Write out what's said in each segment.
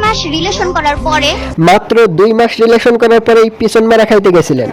মাস relation করার পরে মাত্র 2 মাস রিলেশন করার পরেই পিছন মারা খাইতে গেছিলেন।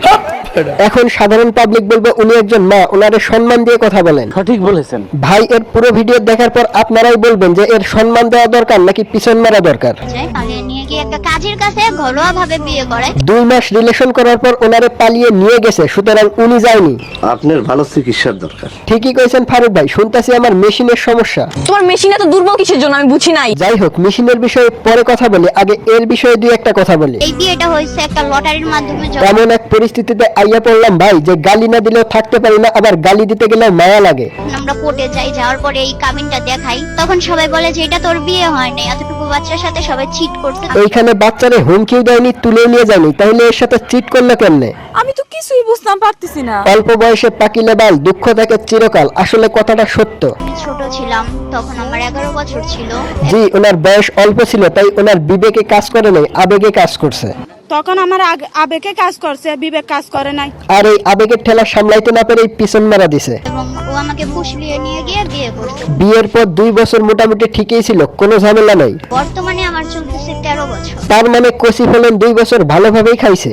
এখন সাধারণ পাবলিক বলবে উনি একজন মা, ওনারে সম্মান দিয়ে কথা বলেন। সঠিক বলেছেন ভাই, এর পুরো ভিডিও দেখার পর আপনারাই বলবেন যে এর সম্মান দেওয়া দরকার নাকি পিছন মারা দরকার। পালিয়ে নিয়ে গিয়ে একটা কাজের কাছে ঘরোয়া ভাবে বিয়ে করে। 2 মাস রিলেশন করার পর ওনারে পালিয়ে নিয়ে গেছে, সুতরাং উনি যায়নি। আপনার ভালো চিকিৎসার দরকার। ঠিকই কইছেন ফারুক ভাই, শুনতাছি আমার মেশিনের সমস্যা। তোমার মেশিন এত দুর্বল কিসের জন্য আমি বুঝি নাই। যাই হোক, মেশিনের বিষয়ে পরে কথা বলি, আগে এর বিষয়ে দুই একটা কথা বলি। এই বিয়েটা হয়েছে একটা লটারির মাধ্যমে। এমন এক পরিস্থিতিতে আইয়া পড়লাম ভাই যে গালি না দিলেও থাকতে পারি না, আবার গালি দিতে গেলেও মায়া লাগে। আমরা কোর্টে যাই, যাওয়ার পরে এই কাবিনটা দেখাই, তখন সবাই বলে যে এটা তোর বিয়ে হয়নি, এতটুকু বাচ্চার সাথে সবাই চিট করছে। এইখানে বাচ্চারে হুমকিও দেয়নি, তুলে নিয়ে যায়নি, তাহলে এর সাথে চিট করলো কেমনে? আমি তো কিছুই বুঝতাম পারতেছি না। অল্প বয়সে পাকিলে বাল, দুঃখ থাকে চিরকাল, আসলে কথাটা সত্য। আমি ছোট ছিলাম তখন, আমার 11 বছর ছিল। জি, ওনার বয়স অল্প ছিল, তাই ওনার বিবেকে কাজ করে নাই, আবেগে কাজ করছে। তখন আমার আবেগে কাজ করছে, বিবেক কাজ করে নাই। আর এই আবেগের ঠেলা সামলাইতে না পেরে পিছন মারা দিছে। এবং ও আমাকে ফুসলিয়ে নিয়ে গিয়ে বিয়ে করছে। বিয়ের পর 2 বছর মোটামুটি ঠিকই ছিল, কোনো ঝামেলা নাই। বর্তমানে আমার চলতেছে 13 বছর। তার মানে কচি ফলন 2 বছর ভালোভাবেই খাইছে।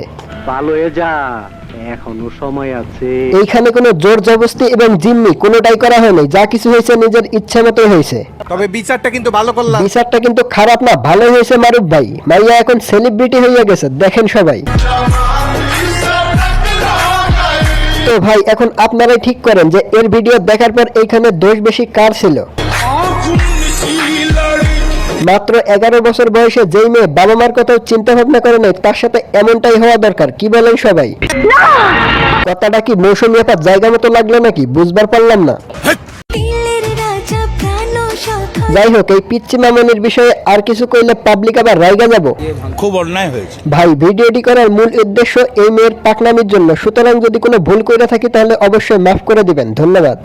ভালো হয়ে যা, এখনো সময় আছে। এইখানে কোনো জোর জবরদস্তি এবং জিম্মি কোনোটাই করা হয়নি, যা কিছু হয়েছে নিজের ইচ্ছা মতোই হয়েছে। তবে বিচারটা কিন্তু ভালো করলাম। বিচারটা কিন্তু খারাপ না, ভালো হয়েছে মারুফ ভাই। মাইয়া এখন সেলিব্রিটি হয়ে গেছে, দেখেন সবাই। তো ভাই, এখন আপনারাই ঠিক করেন যে এর ভিডিও দেখার পর এইখানে দোষ বেশি কার ছিল। মাত্র 11 বছর বয়সে যেই মেয়ে বাবা মার কথা চিন্তা ভাবনা করে নাই, তার সাথে এমনটাই হওয়া দরকার। কি বলেন সবাই? কথাটা কি মৌসুমী আপার জায়গা মতো লাগলো নাকি? বুঝবার পারলাম না। যাই হোক, এই পিচ্চি মামনির বিষয়ে আর কিছু কইলে পাবলিক আবার রাইগা যাব। খুব অন্যায় হয়েছে ভাই, ভিডিওটি করার মূল উদ্দেশ্য এই মেয়ের পাকনামির জন্য, সুতরাং যদি কোনো ভুল করে থাকি তাহলে অবশ্যই মাফ করে দিবেন। ধন্যবাদ।